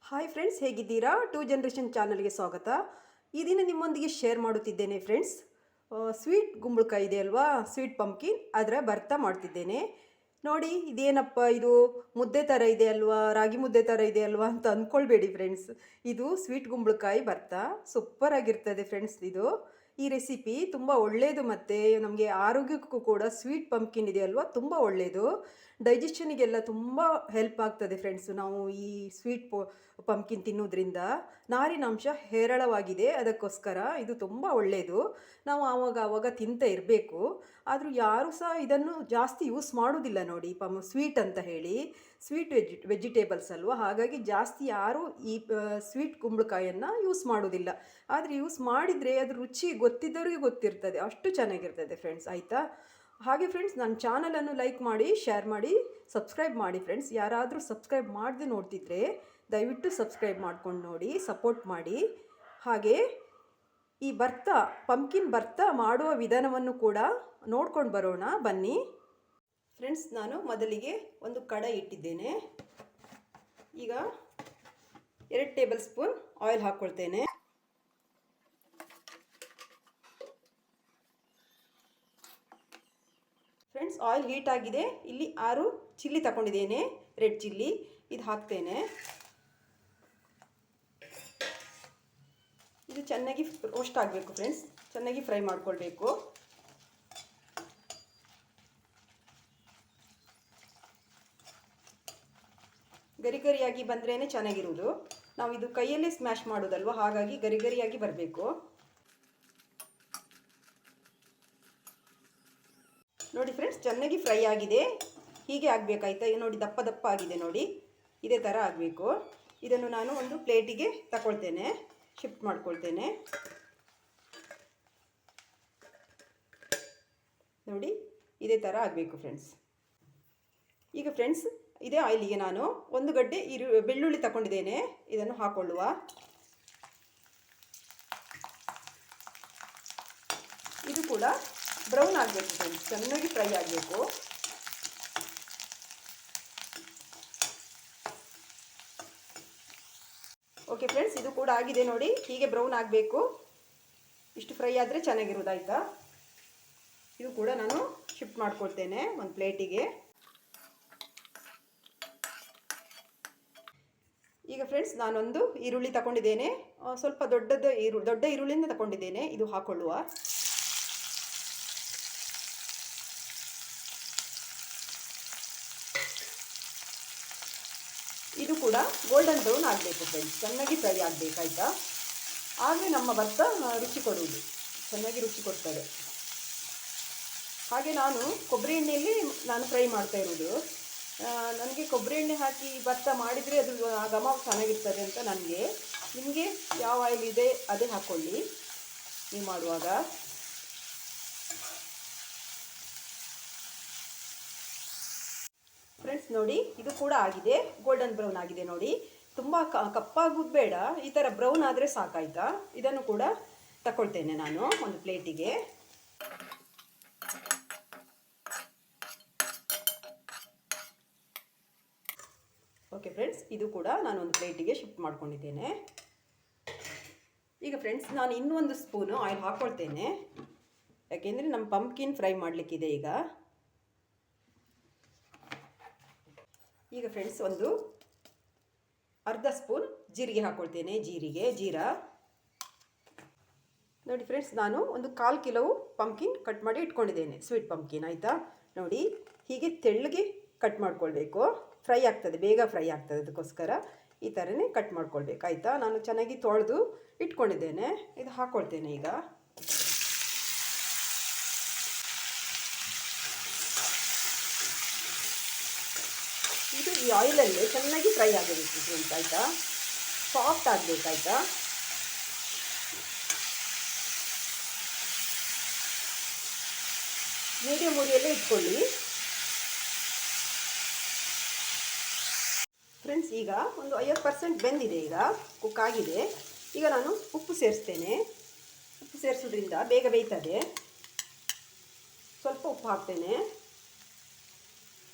Hi friends, ಹೇಗಿದ್ದೀರಾ? Two generation ಚಾನಲ್ಗೆ ಸ್ವಾಗತ. ಈ ದಿನ ನಿಮ್ಮೊಂದಿಗೆ ಶೇರ್ ಮಾಡುತ್ತಿದ್ದೇನೆ ಫ್ರೆಂಡ್ಸ್. ಸ್ವೀಟ್ ಗುಂಬಳಕಾಯಿ ಇದೆ ಅಲ್ವಾ, ಸ್ವೀಟ್ ಪಂಪ್ಕಿನ್, ಅದರ ಭರ್ತಾ ಮಾಡ್ತಿದ್ದೇನೆ. ನೋಡಿ, ಇದೇನಪ್ಪ ಇದು ಮುದ್ದೆ ಥರ ಇದೆ ಅಲ್ವಾ, ರಾಗಿ ಮುದ್ದೆ ಥರ ಇದೆ ಅಲ್ವಾ ಅಂತ ಅಂದ್ಕೊಳ್ಬೇಡಿ ಫ್ರೆಂಡ್ಸ್. ಇದು ಸ್ವೀಟ್ ಗುಂಬಳಕಾಯಿ ಭರ್ತಾ ಸೂಪರ್ ಆಗಿರ್ತದೆ ಫ್ರೆಂಡ್ಸ್. ಈ ರೆಸಿಪಿ ತುಂಬ ಒಳ್ಳೆಯದು, ಮತ್ತು ನಮಗೆ ಆರೋಗ್ಯಕ್ಕೂ ಕೂಡ ಸ್ವೀಟ್ ಪಂಪ್ಕಿನ್ ಇದೆ ಅಲ್ವಾ ತುಂಬ ಒಳ್ಳೆಯದು. ಡೈಜೆಷನಿಗೆಲ್ಲ ತುಂಬ ಹೆಲ್ಪ್ ಆಗ್ತದೆ ಫ್ರೆಂಡ್ಸು. ನಾವು ಈ ಸ್ವೀಟ್ ಪಂಪ್ಕಿನ್ ತಿನ್ನೋದ್ರಿಂದ ನಾರಿನಾಂಶ ಹೇರಳವಾಗಿದೆ, ಅದಕ್ಕೋಸ್ಕರ ಇದು ತುಂಬ ಒಳ್ಳೆಯದು. ನಾವು ಆವಾಗ ತಿಂತ ಇರಬೇಕು. ಆದರೂ ಯಾರೂ ಸಹ ಇದನ್ನು ಜಾಸ್ತಿ ಯೂಸ್ ಮಾಡೋದಿಲ್ಲ ನೋಡಿ, ಸ್ವೀಟ್ ಅಂತ ಹೇಳಿ. ಸ್ವೀಟ್ ವೆಜಿಟೇಬಲ್ಸ್ ಅಲ್ವಾ, ಹಾಗಾಗಿ ಜಾಸ್ತಿ ಯಾರೂ ಈ ಸ್ವೀಟ್ ಕುಂಬಳಕಾಯನ್ನು ಯೂಸ್ ಮಾಡೋದಿಲ್ಲ. ಆದರೆ ಯೂಸ್ ಮಾಡಿದರೆ ಅದ್ರ ರುಚಿ ಗೊತ್ತಿದ್ದವರಿಗೆ ಗೊತ್ತಿರ್ತದೆ, ಅಷ್ಟು ಚೆನ್ನಾಗಿರ್ತದೆ ಫ್ರೆಂಡ್ಸ್. ಆಯಿತಾ? ಹಾಗೆ ಫ್ರೆಂಡ್ಸ್, ನನ್ನ ಚಾನಲನ್ನು ಲೈಕ್ ಮಾಡಿ, ಶೇರ್ ಮಾಡಿ, ಸಬ್ಸ್ಕ್ರೈಬ್ ಮಾಡಿ ಫ್ರೆಂಡ್ಸ್. ಯಾರಾದರೂ ಸಬ್ಸ್ಕ್ರೈಬ್ ಮಾಡದೆ ನೋಡ್ತಿದ್ರೆ ದಯವಿಟ್ಟು ಸಬ್ಸ್ಕ್ರೈಬ್ ಮಾಡ್ಕೊಂಡು ನೋಡಿ, ಸಪೋರ್ಟ್ ಮಾಡಿ. ಹಾಗೆ ಈ ಪಂಪ್ಕಿನ್ ಭರ್ತಾ ಮಾಡುವ ವಿಧಾನವನ್ನು ಕೂಡ ನೋಡ್ಕೊಂಡು ಬರೋಣ ಬನ್ನಿ ಫ್ರೆಂಡ್ಸ್. ನಾನು ಮೊದಲಿಗೆ ಒಂದು ಕಡಾಯಿ ಇಟ್ಟಿದ್ದೇನೆ. ಈಗ 2 ಟೇಬಲ್ ಸ್ಪೂನ್ ಆಯಿಲ್ ಹಾಕ್ಕೊಳ್ತೇನೆ. ಫ್ರೆಂಡ್ಸ್, ಆಯಿಲ್ ಹೀಟ್ ಆಗಿದೆ. ಇಲ್ಲಿ 6 ಚಿಲ್ಲಿ ತಗೊಂಡಿದ್ದೇನೆ, ರೆಡ್ ಚಿಲ್ಲಿ. ಇದು ಹಾಕ್ತೇನೆ. ಇದು ಚೆನ್ನಾಗಿ ರೋಸ್ಟ್ ಆಗಬೇಕು ಫ್ರೆಂಡ್ಸ್, ಚೆನ್ನಾಗಿ ಫ್ರೈ ಮಾಡ್ಕೊಳ್ಬೇಕು. ಗರಿಗರಿಯಾಗಿ ಬಂದ್ರೇ ಚೆನ್ನಾಗಿರುವುದು. ನಾವು ಇದು ಕೈಯಲ್ಲೇ ಸ್ಮ್ಯಾಶ್ ಮಾಡೋದಲ್ವ, ಹಾಗಾಗಿ ಗರಿಗರಿಯಾಗಿ ಬರಬೇಕು. ನೋಡಿ ಫ್ರೆಂಡ್ಸ್, ಚೆನ್ನಾಗಿ ಫ್ರೈ ಆಗಿದೆ. ಹೀಗೆ ಆಗಬೇಕಾಯ್ತಾ? ನೋಡಿ, ದಪ್ಪ ದಪ್ಪ ಆಗಿದೆ ನೋಡಿ, ಇದೇ ಥರ ಆಗಬೇಕು. ಇದನ್ನು ನಾನು ಒಂದು ಪ್ಲೇಟಿಗೆ ತಗೊಳ್ತೇನೆ, ಶಿಫ್ಟ್ ಮಾಡ್ಕೊಳ್ತೇನೆ. ನೋಡಿ, ಇದೇ ಥರ ಆಗಬೇಕು ಫ್ರೆಂಡ್ಸ್. ಈಗ ಫ್ರೆಂಡ್ಸ್, ಇದೇ ಆಯಿಲಿಗೆ ನಾನು 1 ಗಡ್ಡೆ ಬೆಳ್ಳುಳ್ಳಿ ತಗೊಂಡಿದ್ದೇನೆ, ಇದನ್ನು ಹಾಕೊಳ್ಳುವ. ಇದು ಕೂಡ ಬ್ರೌನ್ ಆಗಬೇಕು ಫ್ರೆಂಡ್ಸ್, ಚೆನ್ನಾಗಿ ಫ್ರೈ ಆಗಬೇಕು. ಓಕೆ ಫ್ರೆಂಡ್ಸ್, ಇದು ಕೂಡ ಆಗಿದೆ ನೋಡಿ, ಹೀಗೆ ಬ್ರೌನ್ ಆಗಬೇಕು. ಇಷ್ಟು ಫ್ರೈ ಆದರೆ ಚೆನ್ನಾಗಿರೋದಾಯ್ತಾ? ಇದು ಕೂಡ ನಾನು ಶಿಫ್ಟ್ ಮಾಡ್ಕೊಳ್ತೇನೆ ಒಂದು ಪ್ಲೇಟಿಗೆ. ಈಗ ಫ್ರೆಂಡ್ಸ್, ನಾನೊಂದು ಈರುಳ್ಳಿ ತಗೊಂಡಿದ್ದೇನೆ, ಸ್ವಲ್ಪ ದೊಡ್ಡ ಈರುಳ್ಳಿನ ತಗೊಂಡಿದ್ದೇನೆ, ಇದು ಹಾಕೊಳ್ಳುವ. ಇದು ಕೂಡ ಗೋಲ್ಡನ್ ಬ್ರೌನ್ ಆಗಬೇಕು ಫ್ರೆಂಡ್ಸ್, ಚೆನ್ನಾಗಿ ಫ್ರೈ ಆಗಬೇಕಾಯ್ತಾ? ಆದರೆ ನಮ್ಮ ಭರ್ತಾ ರುಚಿ ಕೊಡುವುದು, ಚೆನ್ನಾಗಿ ರುಚಿ ಕೊಡ್ತದೆ. ಹಾಗೆ ನಾನು ಕೊಬ್ಬರಿ ಎಣ್ಣೆಯಲ್ಲಿ ಫ್ರೈ ಮಾಡ್ತಾ ಇರೋದು. ನನಗೆ ಕೊಬ್ಬರಿ ಎಣ್ಣೆ ಹಾಕಿ ಭರ್ತಾ ಮಾಡಿದರೆ ಅದು ಘಮ ಚೆನ್ನಾಗಿರ್ತದೆ ಅಂತ ನನಗೆ. ನಿಮಗೆ ಯಾವ ಆಯಿಲ್ ಇದೆ ಅದೇ ಹಾಕ್ಕೊಳ್ಳಿ ನೀವು ಮಾಡುವಾಗ. ಫ್ರೆಂಡ್ಸ್ ನೋಡಿ, ಇದು ಕೂಡ ಆಗಿದೆ, ಗೋಲ್ಡನ್ ಬ್ರೌನ್ ಆಗಿದೆ ನೋಡಿ. ತುಂಬ ಕಪ್ಪಾಗೋದು ಬೇಡ, ಈ ಥರ ಬ್ರೌನ್ ಆದರೆ ಸಾಕಾಯ್ತಾ? ಇದನ್ನು ಕೂಡ ತಗೊಳ್ತೇನೆ ನಾನು ಒಂದು ಪ್ಲೇಟಿಗೆ. ಓಕೆ ಫ್ರೆಂಡ್ಸ್, ಇದು ಕೂಡ ನಾನು ಒಂದು ಪ್ಲೇಟಿಗೆ ಶಿಫ್ಟ್ ಮಾಡ್ಕೊಂಡಿದ್ದೇನೆ. ಈಗ ಫ್ರೆಂಡ್ಸ್, ನಾನು ಇನ್ನೊಂದು ಸ್ಪೂನು ಆಯಿಲ್ ಹಾಕ್ಕೊಳ್ತೇನೆ, ಯಾಕೆಂದರೆ ನಮ್ಮ ಪಂಪ್ಕಿನ್ ಫ್ರೈ ಮಾಡಲಿಕ್ಕಿದೆ ಈಗ. ಈಗ ಫ್ರೆಂಡ್ಸ್, ಒಂದು ಅರ್ಧ ಸ್ಪೂನ್ ಜೀರಿಗೆ ಹಾಕ್ಕೊಳ್ತೇನೆ, ಜೀರಾ. ನೋಡಿ ಫ್ರೆಂಡ್ಸ್, ನಾನು ಒಂದು 1/4 ಕಿಲೋ ಪಂಪ್ಕಿನ್ ಕಟ್ ಮಾಡಿ ಇಟ್ಕೊಂಡಿದ್ದೇನೆ, ಸ್ವೀಟ್ ಪಂಪ್ಕಿನ್. ಆಯಿತಾ? ನೋಡಿ, ಹೀಗೆ ತೆಳ್ಳಗೆ ಕಟ್ ಮಾಡ್ಕೊಳ್ಬೇಕು, ಫ್ರೈ ಆಗ್ತದೆ, ಬೇಗ ಫ್ರೈ ಆಗ್ತದೆ. ಅದಕ್ಕೋಸ್ಕರ ಈ ಥರನೇ ಕಟ್ ಮಾಡ್ಕೊಳ್ಬೇಕು. ಆಯಿತಾ? ನಾನು ಚೆನ್ನಾಗಿ ತೊಳೆದು ಇಟ್ಕೊಂಡಿದ್ದೇನೆ, ಇದು ಹಾಕ್ಕೊಳ್ತೇನೆ ಈಗ. ಇದು ಈ ಆಯಿಲಲ್ಲಿ ಚೆನ್ನಾಗಿ ಫ್ರೈ ಆಗಬೇಕು ಫ್ರೆಂಡ್ಸ್. ಆಯಿತಾ? ಸಾಫ್ಟ್ ಆಗಬೇಕಾಯ್ತಾ? ಮೀಡಿಯಂ ಉರಿಯಲ್ಲೇ ಇಟ್ಕೊಳ್ಳಿ ಫ್ರೆಂಡ್ಸ್. ಈಗ ಒಂದು 50% ಬೆಂದಿದೆ, ಈಗ ಕುಕ್ ಆಗಿದೆ. ಈಗ ನಾನು ಉಪ್ಪು ಸೇರಿಸ್ತೇನೆ. ಉಪ್ಪು ಸೇರಿಸೋದ್ರಿಂದ ಬೇಗ ಬೇಯ್ತದೆ. ಸ್ವಲ್ಪ ಉಪ್ಪು ಹಾಕ್ತೇನೆ.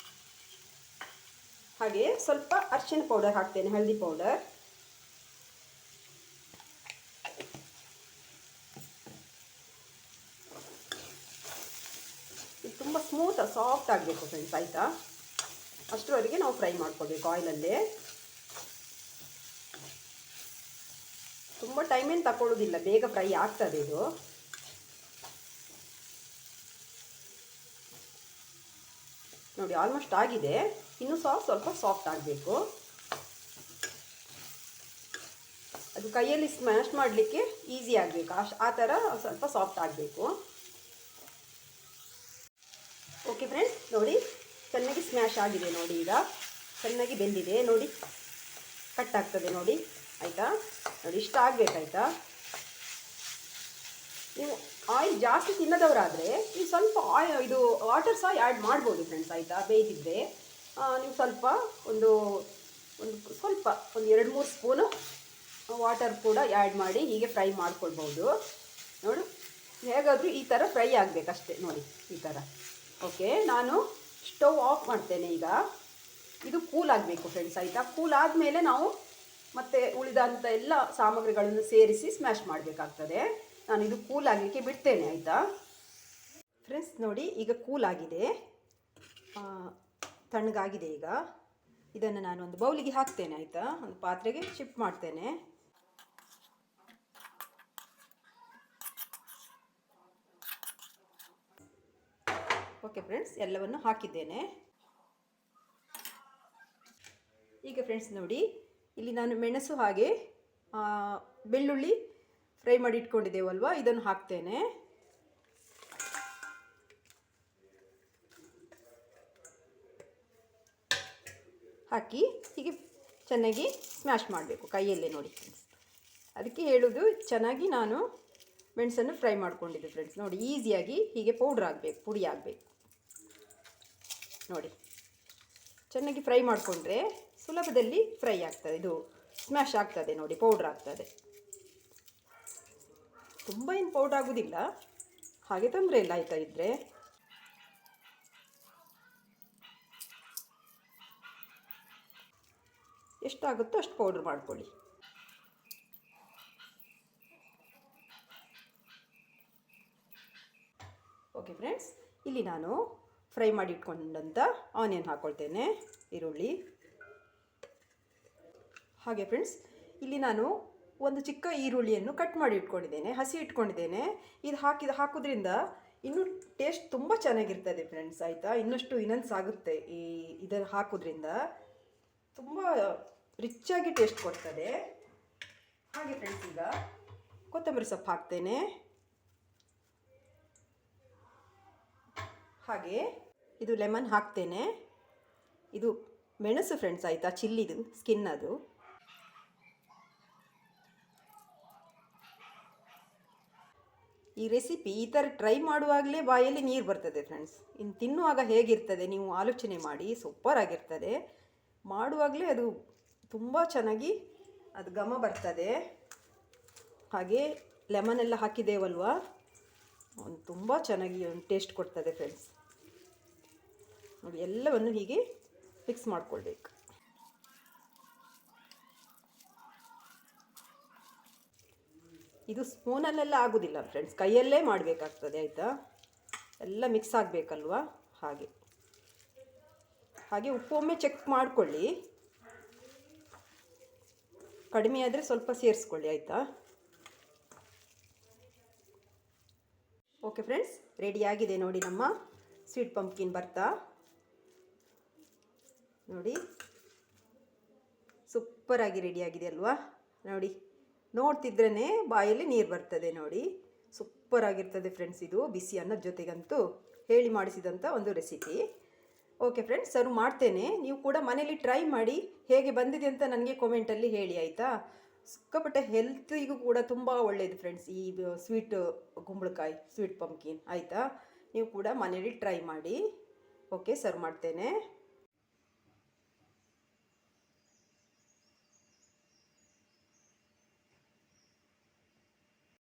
ಹಾಗೆ ಸ್ವಲ್ಪ ಅರಿಶಿನ ಪೌಡರ್ ಹಾಕ್ತೇನೆ, ಹಳದಿ ಪೌಡರ್. ತುಂಬ ಸಾಫ್ಟ್ ಆಗಬೇಕು ಫ್ರೆಂಡ್ಸ್, ಆಯಿತಾ? ಅಷ್ಟರವರೆಗೆ ನಾವು ಫ್ರೈ ಮಾಡ್ಕೊಳ್ಬೇಕು ಆಯಿಲಲ್ಲೇ. ತುಂಬ ಟೈಮೇನು ತಗೊಳ್ಳೋದಿಲ್ಲ, ಬೇಗ ಫ್ರೈ ಆಗ್ತದೆ ಇದು. ನೋಡಿ ಆಲ್ಮೋಸ್ಟ್ ಆಗಿದೆ, ಇನ್ನೂ ಸ್ವಲ್ಪ ಸಾಫ್ಟ್ ಆಗಬೇಕು. ಅದು ಕೈಯಲ್ಲಿ ಸ್ಮ್ಯಾಶ್ ಮಾಡಲಿಕ್ಕೆ ಈಸಿ ಆಗಬೇಕು, ಆ ಥರ ಸ್ವಲ್ಪ ಸಾಫ್ಟ್ ಆಗಬೇಕು. ಓಕೆ ಫ್ರೆಂಡ್ಸ್, ನೋಡಿ ಚೆನ್ನಾಗಿ ಸ್ಮ್ಯಾಶ್ ಆಗಿದೆ ನೋಡಿ, ಈಗ ಚೆನ್ನಾಗಿ ಬೆಂದಿದೆ ನೋಡಿ, ಕಟ್ ಆಗ್ತದೆ ನೋಡಿ, ಆಯಿತಾ? ನೋಡಿ ಇಷ್ಟ ಆಗಬೇಕಾಯ್ತಾ? ನೀವು ಆಯಿಲ್ ಜಾಸ್ತಿ ತಿನ್ನದವರಾದರೆ ನೀವು ಸ್ವಲ್ಪ ಇದು ವಾಟರ್ ಸಹ ಆ್ಯಡ್ ಮಾಡ್ಬೋದು ಫ್ರೆಂಡ್ಸ್, ಆಯಿತಾ? ಬೇಯ್ದಿದ್ರೆ ನೀವು ಸ್ವಲ್ಪ ಒಂದು 2-3 ಸ್ಪೂನು ವಾಟರ್ ಕೂಡ ಆ್ಯಡ್ ಮಾಡಿ ಹೀಗೆ ಫ್ರೈ ಮಾಡ್ಕೊಳ್ಬೋದು. ನೋಡು ಹೇಗಾದರೂ ಈ ಥರ ಫ್ರೈ ಆಗಬೇಕಷ್ಟೇ ನೋಡಿ, ಈ ಥರ. ಓಕೆ, ನಾನು ಸ್ಟವ್ ಆಫ್ ಮಾಡ್ತೇನೆ ಈಗ. ಇದು ಕೂಲ್ ಆಗಬೇಕು ಫ್ರೆಂಡ್ಸ್, ಆಯಿತಾ? ಕೂಲ್ ಆದಮೇಲೆ ನಾವು ಮತ್ತೆ ಉಳಿದಂಥ ಎಲ್ಲ ಸಾಮಗ್ರಿಗಳನ್ನು ಸೇರಿಸಿ ಸ್ಮ್ಯಾಶ್ ಮಾಡಬೇಕಾಗ್ತದೆ. ನಾನು ಇದು ಕೂಲ್ ಆಗಲಿಕ್ಕೆ ಬಿಡ್ತೇನೆ, ಆಯಿತಾ ಫ್ರೆಂಡ್ಸ್? ನೋಡಿ ಈಗ ಕೂಲ್ ಆಗಿದೆ, ತಣ್ಣಗಾಗಿದೆ. ಈಗ ಇದನ್ನು ನಾನು ಒಂದು ಬೌಲಿಗೆ ಹಾಕ್ತೇನೆ, ಆಯಿತಾ? ಒಂದು ಪಾತ್ರೆಗೆ ಶಿಫ್ಟ್ ಮಾಡ್ತೇನೆ. ಓಕೆ ಫ್ರೆಂಡ್ಸ್, ಎಲ್ಲವನ್ನು ಹಾಕಿದ್ದೇನೆ. ಈಗ ಫ್ರೆಂಡ್ಸ್ ನೋಡಿ, ಇಲ್ಲಿ ನಾನು ಮೆಣಸು ಹಾಗೆ ಬೆಳ್ಳುಳ್ಳಿ ಫ್ರೈ ಮಾಡಿ ಇಟ್ಕೊಂಡಿದ್ದೇವಲ್ವ, ಇದನ್ನು ಹಾಕ್ತೇನೆ. ಹಾಕಿ ಹೀಗೆ ಚೆನ್ನಾಗಿ ಸ್ಮ್ಯಾಶ್ ಮಾಡಬೇಕು ಕೈಯಲ್ಲೇ ನೋಡಿ ಫ್ರೆಂಡ್ಸ್. ಅದಕ್ಕೆ ಹೇಳೋದು, ಚೆನ್ನಾಗಿ ನಾನು ಮೆಣಸನ್ನು ಫ್ರೈ ಮಾಡ್ಕೊಂಡಿದ್ದೆ ಫ್ರೆಂಡ್ಸ್. ನೋಡಿ ಈಸಿಯಾಗಿ ಹೀಗೆ ಪೌಡ್ರ್ ಆಗಬೇಕು, ಪುಡಿ ಆಗಬೇಕು ನೋಡಿ. ಚೆನ್ನಾಗಿ ಫ್ರೈ ಮಾಡಿಕೊಂಡ್ರೆ ಸುಲಭದಲ್ಲಿ ಫ್ರೈ ಆಗ್ತದೆ, ಇದು ಸ್ಮ್ಯಾಶ್ ಆಗ್ತದೆ ನೋಡಿ, ಪೌಡ್ರ್ ಆಗ್ತದೆ. ತುಂಬ ಏನು ಪೌಡ್ರ್ ಆಗೋದಿಲ್ಲ, ಹಾಗೆ ತೊಂದರೆ ಇಲ್ಲ, ಆಯಿತಾ? ಇದ್ದರೆ ಎಷ್ಟಾಗುತ್ತೋ ಅಷ್ಟು ಪೌಡ್ರ್ ಮಾಡ್ಕೊಳ್ಳಿ. ಓಕೆ ಫ್ರೆಂಡ್ಸ್, ಇಲ್ಲಿ ನಾನು ಫ್ರೈ ಮಾಡಿ ಇಟ್ಕೊಂಡಂಥ ಆನಿಯನ್ ಹಾಕ್ಕೊಳ್ತೇನೆ, ಈರುಳ್ಳಿ. ಹಾಗೆ ಫ್ರೆಂಡ್ಸ್, ಇಲ್ಲಿ ನಾನು ಒಂದು ಚಿಕ್ಕ ಈರುಳ್ಳಿಯನ್ನು ಕಟ್ ಮಾಡಿ ಇಟ್ಕೊಂಡಿದ್ದೇನೆ, ಹಸಿ ಇಟ್ಕೊಂಡಿದ್ದೇನೆ. ಇದು ಹಾಕೋದ್ರಿಂದ ಇನ್ನೂ ಟೇಸ್ಟ್ ತುಂಬ ಚೆನ್ನಾಗಿರ್ತದೆ ಫ್ರೆಂಡ್ಸ್, ಆಯಿತಾ? ಇನ್ನೊಂದು ಸಾಗುತ್ತೆ ಇದನ್ನು ಹಾಕೋದ್ರಿಂದ, ತುಂಬ ರಿಚ್ಚಾಗಿ ಟೇಸ್ಟ್ ಕೊಡ್ತದೆ. ಹಾಗೆ ಫ್ರೆಂಡ್ಸ್, ಈಗ ಕೊತ್ತಂಬರಿ ಸೊಪ್ಪು ಹಾಕ್ತೇನೆ. ಹಾಗೆ ಇದು ಲೆಮನ್ ಹಾಕ್ತೇನೆ. ಇದು ಮೆಣಸು ಫ್ರೆಂಡ್ಸ್, ಆಯಿತಾ? ಚಿಲ್ಲಿದು ಸ್ಕಿನ್ ಅದು. ಈ ರೆಸಿಪಿ ಈ ಥರ ಟ್ರೈ ಮಾಡುವಾಗಲೇ ಬಾಯಲ್ಲಿ ನೀರು ಬರ್ತದೆ ಫ್ರೆಂಡ್ಸ್. ಇನ್ನು ತಿನ್ನುವಾಗ ಹೇಗಿರ್ತದೆ ನೀವು ಆಲೋಚನೆ ಮಾಡಿ, ಸೂಪರ್ ಆಗಿರ್ತದೆ. ಮಾಡುವಾಗಲೇ ಅದು ತುಂಬ ಚೆನ್ನಾಗಿ ಅದು ಘಮ ಬರ್ತದೆ. ಹಾಗೆ ಲೆಮನ್ ಎಲ್ಲ ಹಾಕಿದ್ದೇವಲ್ವ, ತುಂಬ ಚೆನ್ನಾಗಿ ಟೇಸ್ಟ್ ಕೊಡ್ತದೆ ಫ್ರೆಂಡ್ಸ್. ನೋಡಿ ಎಲ್ಲವನ್ನು ಹೀಗೆ ಮಿಕ್ಸ್ ಮಾಡಿಕೊಳ್ಬೇಕು. ಇದು ಸ್ಪೂನಲ್ಲೆಲ್ಲ ಆಗೋದಿಲ್ಲ ಫ್ರೆಂಡ್ಸ್, ಕೈಯಲ್ಲೇ ಮಾಡಬೇಕಾಗ್ತದೆ, ಆಯಿತಾ? ಎಲ್ಲ ಮಿಕ್ಸ್ ಆಗಬೇಕಲ್ವ, ಹಾಗೆ. ಉಪ್ಪು ಒಮ್ಮೆ ಚೆಕ್ ಮಾಡಿಕೊಳ್ಳಿ, ಕಡಿಮೆ ಆದರೆ ಸ್ವಲ್ಪ ಸೇರಿಸ್ಕೊಳ್ಳಿ, ಆಯಿತಾ? ಓಕೆ ಫ್ರೆಂಡ್ಸ್, ರೆಡಿಯಾಗಿದೆ ನೋಡಿ ನಮ್ಮ ಸ್ವೀಟ್ ಪಂಪ್ಕಿನ್ ಭರ್ತಾ. ನೋಡಿ ಸೂಪರಾಗಿ ರೆಡಿಯಾಗಿದೆ ಅಲ್ವಾ? ನೋಡಿ ನೋಡ್ತಿದ್ರೇ ಬಾಯಲ್ಲಿ ನೀರು ಬರ್ತದೆ ನೋಡಿ, ಸೂಪರಾಗಿರ್ತದೆ ಫ್ರೆಂಡ್ಸ್. ಇದು ಬಿಸಿ ಅನ್ನದ ಜೊತೆಗಂತೂ ಹೇಳಿ ಮಾಡಿಸಿದಂಥ ಒಂದು ರೆಸಿಪಿ. ಓಕೆ ಫ್ರೆಂಡ್ಸ್, ಸರ್ವ್ ಮಾಡ್ತೇನೆ. ನೀವು ಕೂಡ ಮನೇಲಿ ಟ್ರೈ ಮಾಡಿ ಹೇಗೆ ಬಂದಿದೆ ಅಂತ ನನಗೆ ಕಾಮೆಂಟಲ್ಲಿ ಹೇಳಿ, ಆಯಿತಾ? ಸಿಕ್ಕಾಪಟ್ಟೆ ಹೆಲ್ತಿಗೂ ಕೂಡ ತುಂಬ ಒಳ್ಳೆಯದು ಫ್ರೆಂಡ್ಸ್ ಈ ಸ್ವೀಟ್ ಕುಂಬಳಕಾಯಿ, ಸ್ವೀಟ್ ಪಂಪ್ಕಿನ್, ಆಯಿತಾ? ನೀವು ಕೂಡ ಮನೇಲಿ ಟ್ರೈ ಮಾಡಿ. ಓಕೆ, ಸರ್ವ್ ಮಾಡ್ತೇನೆ.